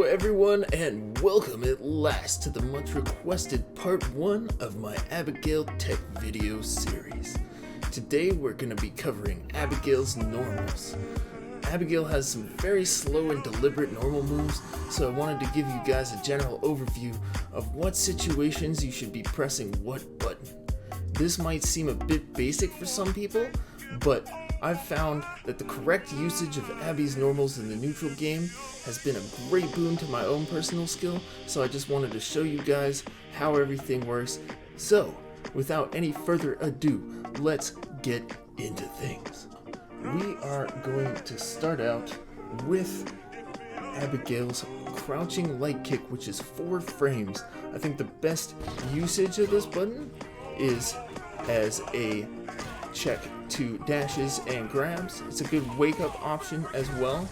everyone, and welcome at last to the much requested part 1 of my Abigail tech video series. Today we're going to be covering Abigail's normals. Abigail has some very slow and deliberate normal moves, so I wanted to give you guys a general overview of what situations you should be pressing what button. This might seem a bit basic for some people, but I've found that the correct usage of Abby's normals in the neutral game has been a great boon to my own personal skill, so I just wanted to show you guys how everything works. So, without any further ado, let's get into things. We are going to start out with Abigail's crouching light kick, which is 4 frames. I think the best usage of this button is as a check to dashes and grabs. It's a good wake up option as well.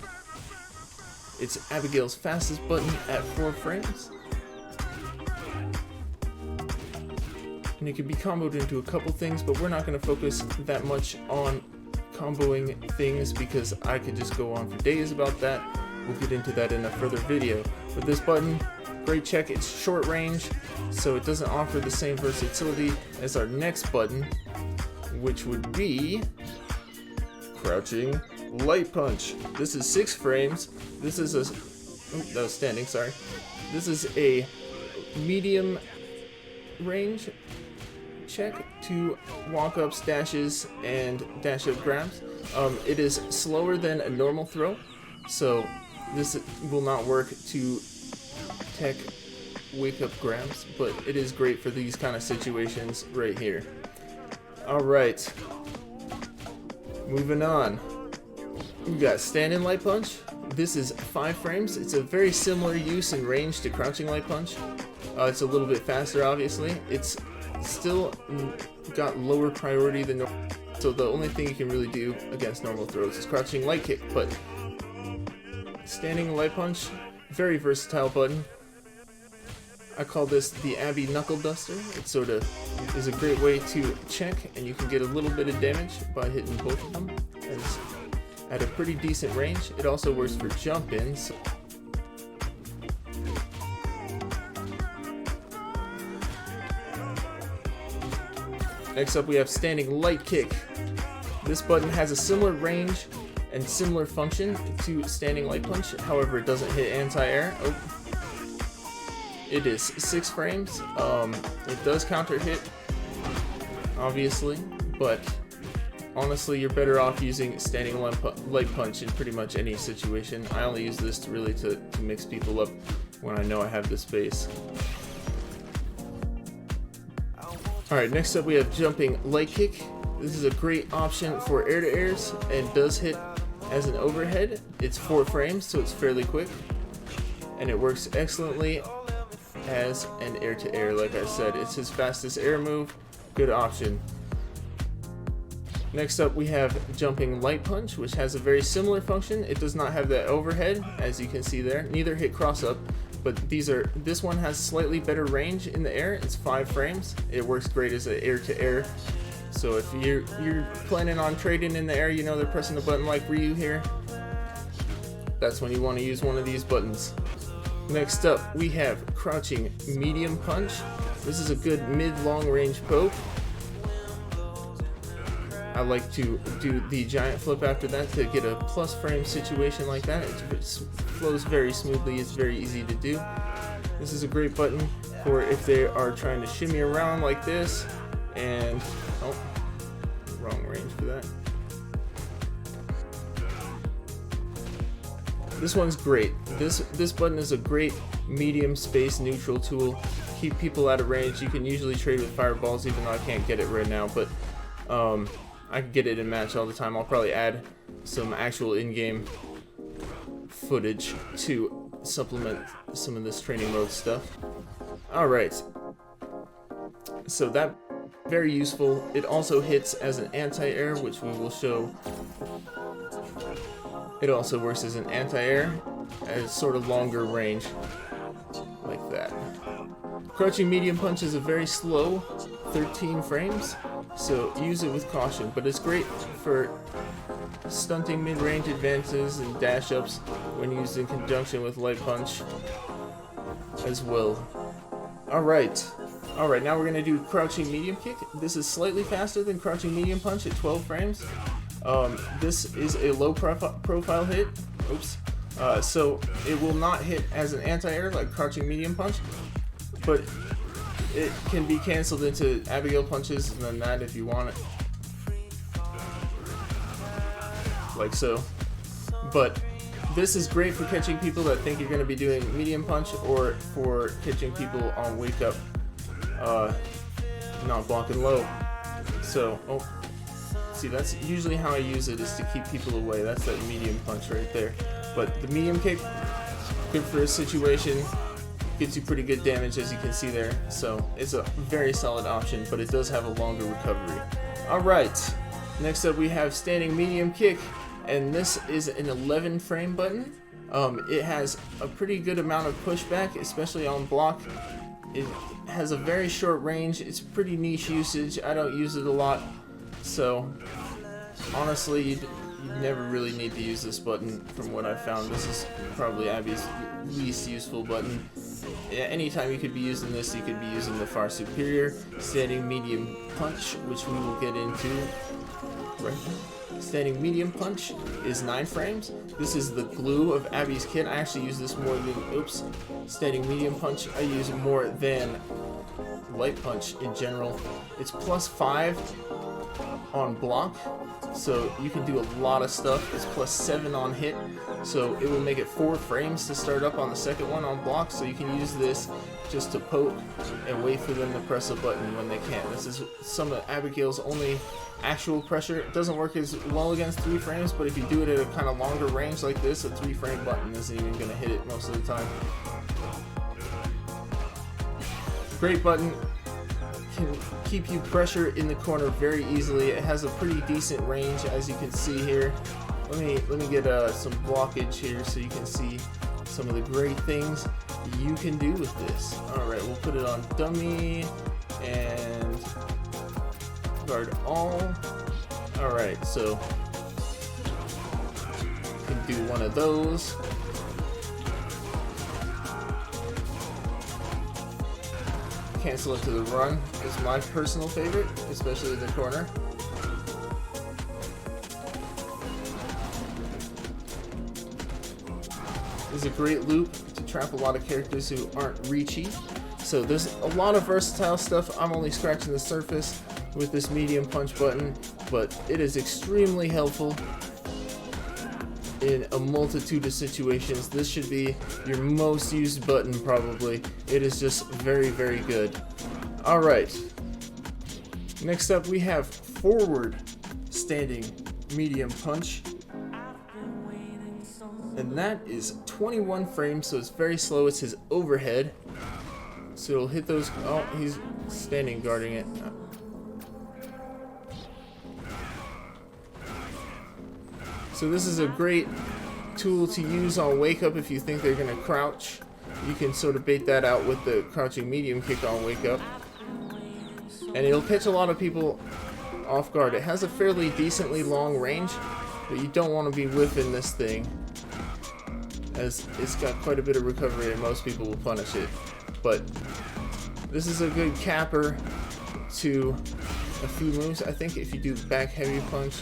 It's Abigail's fastest button at 4 frames. And it can be comboed into a couple things, but we're not going to focus that much on comboing things because I could just go on for days about that. We'll get into that in a further video. But this button, great check. It's short range, so it doesn't offer the same versatility as our next button, which would be crouching light punch. This is 6 frames. This is that was standing, sorry. This is a medium range check to walk ups, dashes, and dash up grabs. It is slower than a normal throw, so this will not work to tech wake up grabs, but it is great for these kind of situations right here. Alright, moving on. We got standing light punch. This is 5 frames. It's a very similar use and range to crouching light punch. It's a little bit faster, obviously. It's still got lower priority than normal, so the only thing you can really do against normal throws is crouching light kick, but standing light punch, very versatile button. I call this the Abby Knuckle Duster. It sort of is a great way to check, and you can get a little bit of damage by hitting both of them. It's at a pretty decent range. It also works for jump-ins. Next up we have standing light kick. This button has a similar range and similar function to standing light punch, however it doesn't hit anti-air. It is 6 frames. It does counter hit, obviously, but honestly you're better off using standing light punch in pretty much any situation. I only use this to mix people up when I know I have the space. Alright, next up we have jumping light kick. This is a great option for air to airs and does hit as an overhead. It's 4 frames, so it's fairly quick, and it works excellently as an air to air. Like I said, it's his fastest air move. Good option. Next up we have jumping light punch, which has a very similar function. It does not have that overhead, as you can see there. Neither hit cross up, but this one has slightly better range in the air. It's 5 frames. It works great as an air to air. So if you're planning on trading in the air, you know they're pressing a button like Ryu here, that's when you want to use one of these buttons. Next up we have crouching medium punch. This is a good mid-long range poke. I like to do the giant flip after that to get a plus frame situation like that. It flows very smoothly. It's very easy to do. This is a great button for if they are trying to shimmy around like this and wrong range for that. This one's great. This button is a great medium space neutral tool. Keep people out of range. You can usually trade with fireballs, even though I can't get it right now, but I can get it in match all the time. I'll probably add some actual in-game footage to supplement some of this training mode stuff. Alright, so that very useful. It also hits as an anti-air, which we will show. It also works as an anti-air as sort of longer range, like that. Crouching medium punch is a very slow 13 frames, so use it with caution, but it's great for stunting mid-range advances and dash ups. when used in conjunction with light punch as well. Alright, now we're going to do crouching medium kick. This is slightly faster than crouching medium punch at 12 frames. This is a low profile hit. Oops. So it will not hit as an anti-air like crouching medium punch, but it can be canceled into Abigail punches and then that if you want it. Like so. But this is great for catching people that think you're going to be doing medium punch, or for catching people on wake up, not blocking low. So, see, that's usually how I use it, is to keep people away. That's that medium punch right there. But the medium kick, good for a situation, gets you pretty good damage as you can see there. So it's a very solid option, but it does have a longer recovery. Alright, next up we have standing medium kick. And this is an 11 frame button. It has a pretty good amount of pushback, especially on block. It has a very short range. It's pretty niche usage. I don't use it a lot. So honestly, you never really need to use this button from what I've found. This is probably Abby's least useful button. Yeah, anytime you could be using this, you could be using the far superior standing medium punch, which we will get into right now. Standing medium punch is 9 frames. This is the glue of Abby's kit. I actually use this more than, standing medium punch I use more than light punch in general. It's +5 on block, so you can do a lot of stuff. It's +7 on hit, so it will make it 4 frames to start up on the second one on block, so you can use this just to poke and wait for them to press a button when they can't. This is some of Abigail's only actual pressure. It doesn't work as well against 3 frames, but if you do it at a kind of longer range like this, a 3 frame button isn't even going to hit it most of the time. Great button. Can keep you pressure in the corner very easily. It has a pretty decent range, as you can see here. Let me get some blockage here so you can see some of the great things you can do with this. Alright, we'll put it on dummy and guard all. Alright, so you can do one of those. Cancel it to the run is my personal favorite, especially the corner. This is a great loop to trap a lot of characters who aren't reachy. So there's a lot of versatile stuff. I'm only scratching the surface with this medium punch button, but it is extremely helpful in a multitude of situations. This should be your most used button probably. It is just very, very good. Alright, next up we have forward standing medium punch, and that is 21 frames, so it's very slow. It's his overhead, so it'll hit those. Oh, he's standing guarding it. So this is a great tool to use on wake up if you think they're going to crouch. You can sort of bait that out with the crouching medium kick on wake up, and it'll catch a lot of people off guard. It has a fairly decently long range, but you don't want to be whiffing this thing, as it's got quite a bit of recovery and most people will punish it. But this is a good capper to a few moves. I think if you do back heavy punch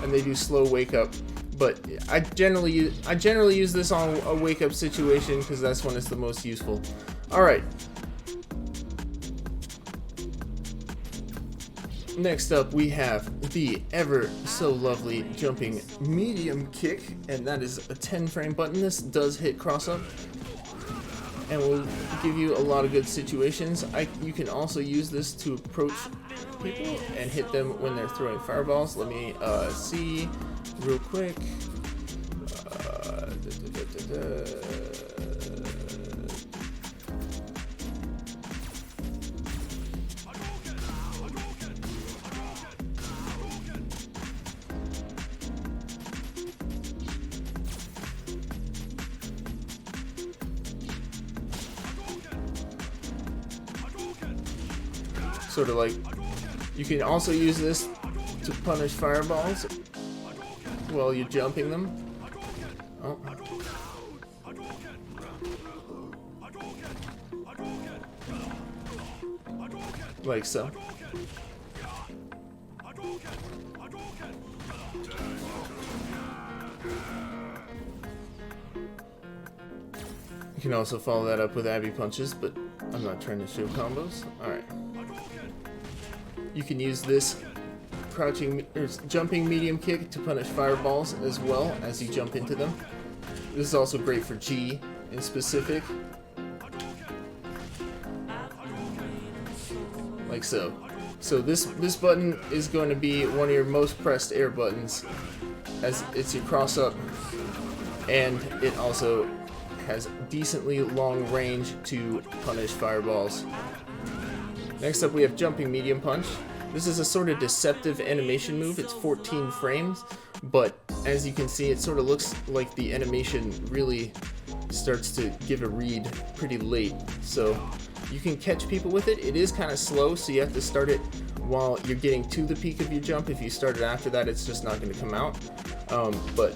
and they do slow wake up, but I generally use this on a wake up situation because that's when it's the most useful. Alright, next up we have the ever so lovely jumping medium kick, and that is a 10 frame button. This does hit cross up and will give you a lot of good situations. You can also use this to approach people and hit them when they're throwing fireballs. Let me see real quick. Sort of like, you can also use this to punish fireballs. while you're jumping them. Oh. Like so. You can also follow that up with Abby punches, but I'm not trying to show combos. Alright. You can use this crouching or jumping medium kick to punish fireballs as well as you jump into them. This is also great for G in specific. Like so. So this button is going to be one of your most pressed air buttons, as it's your cross up, and it also has decently long range to punish fireballs. Next up we have jumping medium punch. This is a sort of deceptive animation move. It's 14 frames, but as you can see, it sort of looks like the animation really starts to give a read pretty late. So you can catch people with it. It is kind of slow, so you have to start it while you're getting to the peak of your jump. If you start it after that, it's just not going to come out. But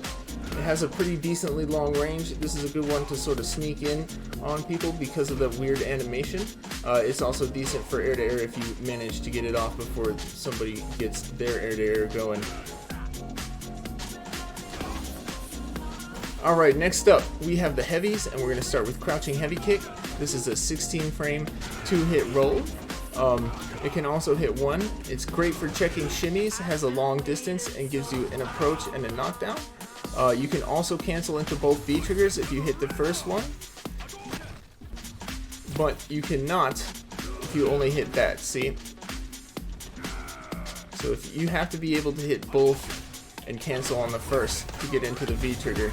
it has a pretty decently long range. This is a good one to sort of sneak in on people because of the weird animation. It's also decent for air-to-air if you manage to get it off before somebody gets their air-to-air going. Alright, next up we have the heavies, and we're going to start with crouching heavy kick. This is a 16 frame 2-hit roll. It can also hit one. It's great for checking shimmies, has a long distance, and gives you an approach and a knockdown. You can also cancel into both V triggers if you hit the first one, but you cannot if you only hit that, see? So if you have to be able to hit both and cancel on the first to get into the V trigger.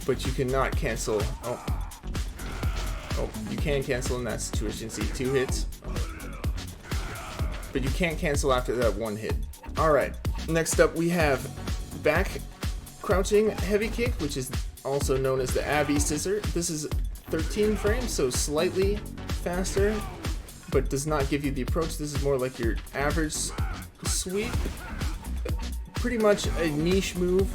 But you cannot cancel. Oh, you can cancel in that situation. See, 2 hits. But you can't cancel after that 1 hit. Alright, next up we have back crouching heavy kick, which is also known as the Abby scissor. This is 13 frames, so slightly faster, but does not give you the approach. This is more like your average sweep. Pretty much a niche move.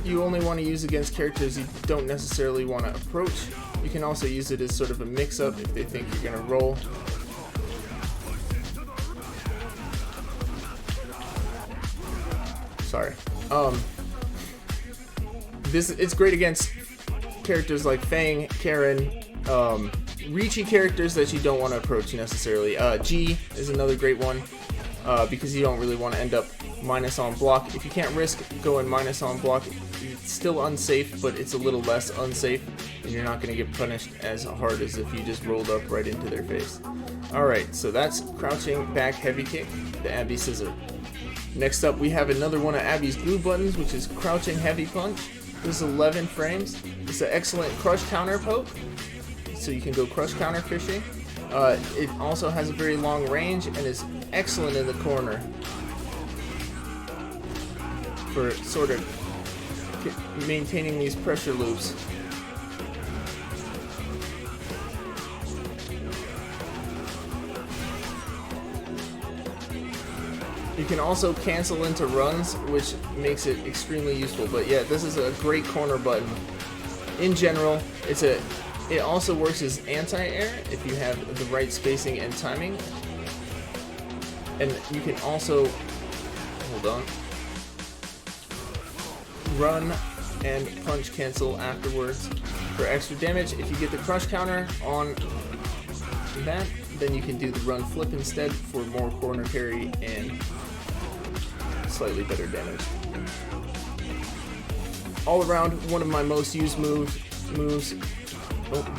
You only want to use against characters you don't necessarily want to approach. You can also use it as sort of a mix-up if they think you're going to roll. Sorry. It's great against characters like Fang, Karen, reachy characters that you don't want to approach necessarily. G is another great one because you don't really want to end up minus on block. If you can't risk going minus on block, it's still unsafe, but it's a little less unsafe, and you're not going to get punished as hard as if you just rolled up right into their face. Alright, so that's crouching back heavy kick, the Abby scissor. Next up we have another one of Abby's glue buttons, which is crouching heavy punch. This is 11 frames. It's an excellent crush counter poke, so you can go crush counter fishing. It also has a very long range and is excellent in the corner for sort of maintaining these pressure loops. You can also cancel into runs, which makes it extremely useful. But yeah, this is a great corner button. In general, it also works as anti-air if you have the right spacing and timing. And you can also, hold on, run and punch cancel afterwards for extra damage. If you get the crush counter on that, then you can do the run flip instead for more corner carry and slightly better damage. All around, one of my most used moves. Oh,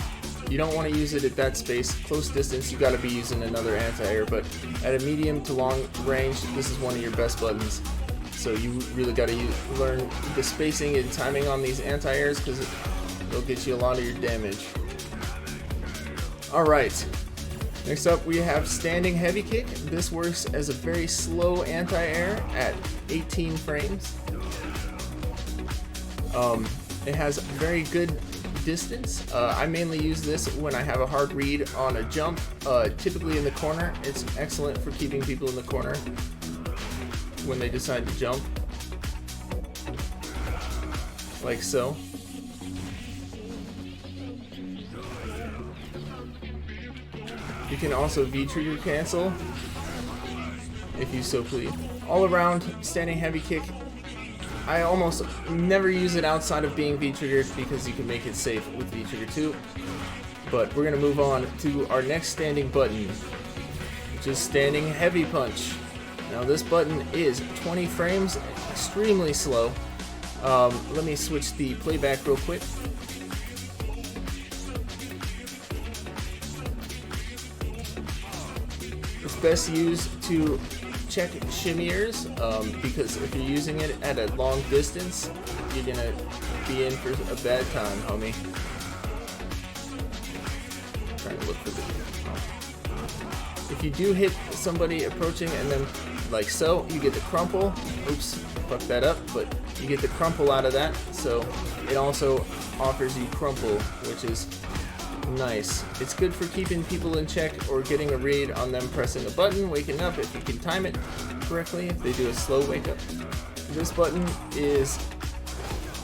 you don't want to use it at that space. Close distance, you got to be using another anti-air, but at a medium to long range, this is one of your best buttons. So you really got to learn the spacing and timing on these anti-airs, because it'll get you a lot of your damage. Alright, next up we have standing heavy kick. This works as a very slow anti-air at 18 frames. It has very good distance. I mainly use this when I have a hard read on a jump, typically in the corner. It's excellent for keeping people in the corner. when they decide to jump. Like so. You can also V-trigger cancel if you so please. All around standing heavy kick. I almost never use it outside of being V-triggered because you can make it safe with V-trigger too. But we're gonna move on to our next standing button, which is standing heavy punch. Now this button is 20 frames, extremely slow. Let me switch the playback real quick. It's best used to check shimmiers, because if you're using it at a long distance, you're gonna be in for a bad time, homie. Trying to look for the. If you do hit somebody approaching and then like so, you get the crumple. Oops, fucked that up, but you get the crumple out of that. So it also offers you crumple, which is nice. It's good for keeping people in check or getting a read on them pressing a button, waking up if you can time it correctly, if they do a slow wake up. This button is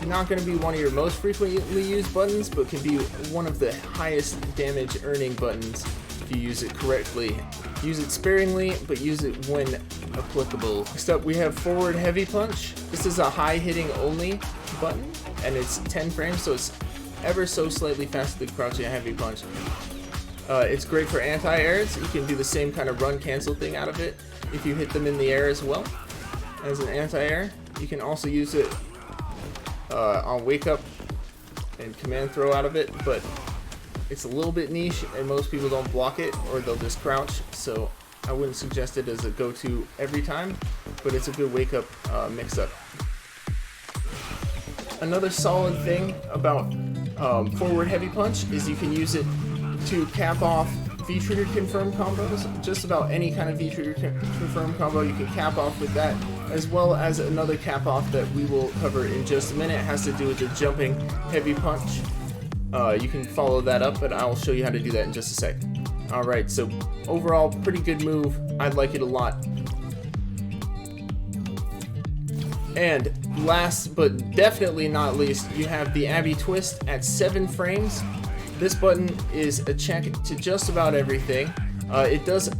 not going to be one of your most frequently used buttons, but can be one of the highest damage earning buttons if you use it correctly. Use it sparingly, but use it when applicable. Next up we have forward heavy punch. This is a high hitting only button, and it's 10 frames, so it's ever so slightly faster than crouching heavy punch. It's great for anti-airs. You can do the same kind of run cancel thing out of it if you hit them in the air as well as an anti-air. You can also use it on wake up and command throw out of it, but it's a little bit niche and most people don't block it or they'll just crouch, so I wouldn't suggest it as a go-to every time, but it's a good wake up mix-up. Another solid thing about forward heavy punch is you can use it to cap off V-trigger confirm combos. Just about any kind of V-trigger confirm combo you can cap off with that, as well as another cap off that we will cover in just a minute. It has to do with the jumping heavy punch. You can follow that up, but I'll show you how to do that in just a sec. Alright, so overall pretty good move. I like it a lot. And last but definitely not least, you have the Abby twist at 7 frames. This button is a check to just about everything. It does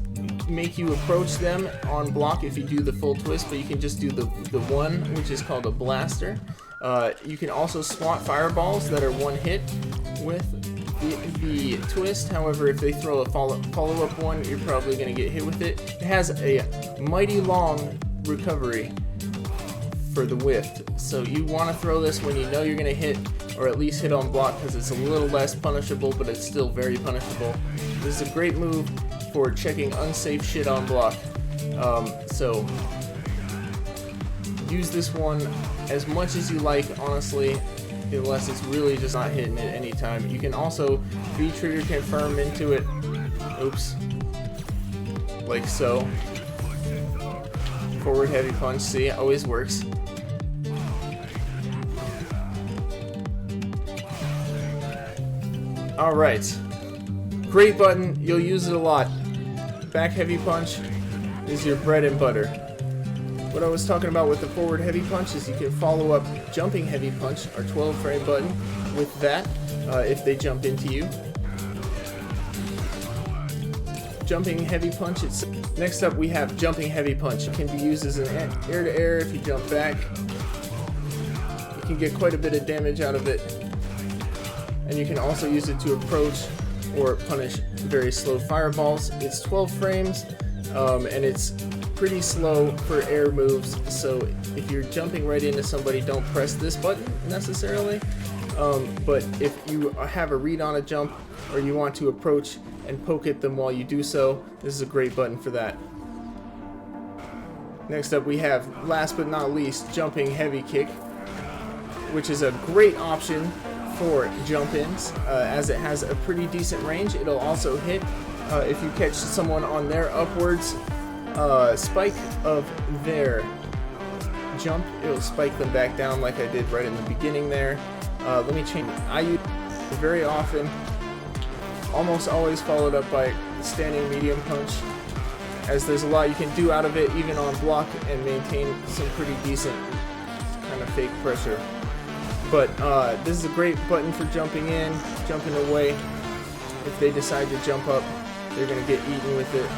make you approach them on block if you do the full twist, but you can just do the one, which is called a blaster. You can also swat fireballs that are one hit with the twist. However, if they throw a follow-up one, you're probably going to get hit with it. It has a mighty long recovery for the whiff, so you want to throw this when you know you're going to hit, or at least hit on block, because it's a little less punishable, but it's still very punishable. This is a great move for checking unsafe shit on block. So use this one as much as you like, honestly, unless it's really just not hitting it anytime. You can also V-trigger confirm into it. Oops. Like so. Forward heavy punch, see, it always works. Alright. Great button, you'll use it a lot. Back heavy punch is your bread and butter. What I was talking about with the forward heavy punch is you can follow up jumping heavy punch, our 12 frame button, with that if they jump into you. Jumping heavy punch. Next up we have jumping heavy punch. It can be used as an air to air if you jump back. You can get quite a bit of damage out of it. And you can also use it to approach or punish very slow fireballs. It's 12 frames and it's pretty slow for air moves, so if you're jumping right into somebody, don't press this button necessarily, but if you have a read on a jump or you want to approach and poke at them while you do so, this is a great button for that. Next up we have, last but not least, jumping heavy kick, which is a great option for jump-ins, as it has a pretty decent range. It'll also hit if you catch someone on their upwards spike of their jump, it'll spike them back down like I did right in the beginning there. Let me change. I use it very often, almost always followed up by standing medium punch. as there's a lot you can do out of it even on block and maintain some pretty decent kind of fake pressure. But this is a great button for jumping in, jumping away. If they decide to jump up, they're going to get eaten with it.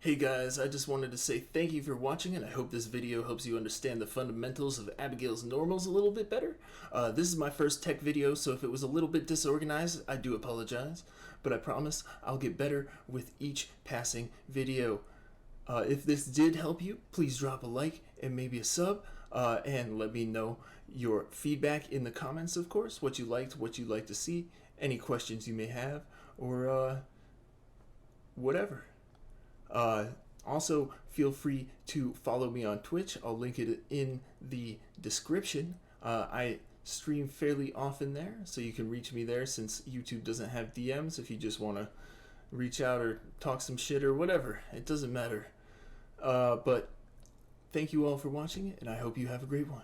Hey guys, I just wanted to say thank you for watching, and I hope this video helps you understand the fundamentals of Abigail's normals a little bit better. This is my first tech video, so if it was a little bit disorganized, I do apologize, but I promise I'll get better with each passing video. If this did help you, please drop a like and maybe a sub, and let me know your feedback in the comments, of course, what you liked, what you'd like to see, any questions you may have, or whatever. Also, feel free to follow me on Twitch. I'll link it in the description. I stream fairly often there, so you can reach me there since YouTube doesn't have DMs if you just want to reach out or talk some shit or whatever. It doesn't matter. But thank you all for watching, and I hope you have a great one.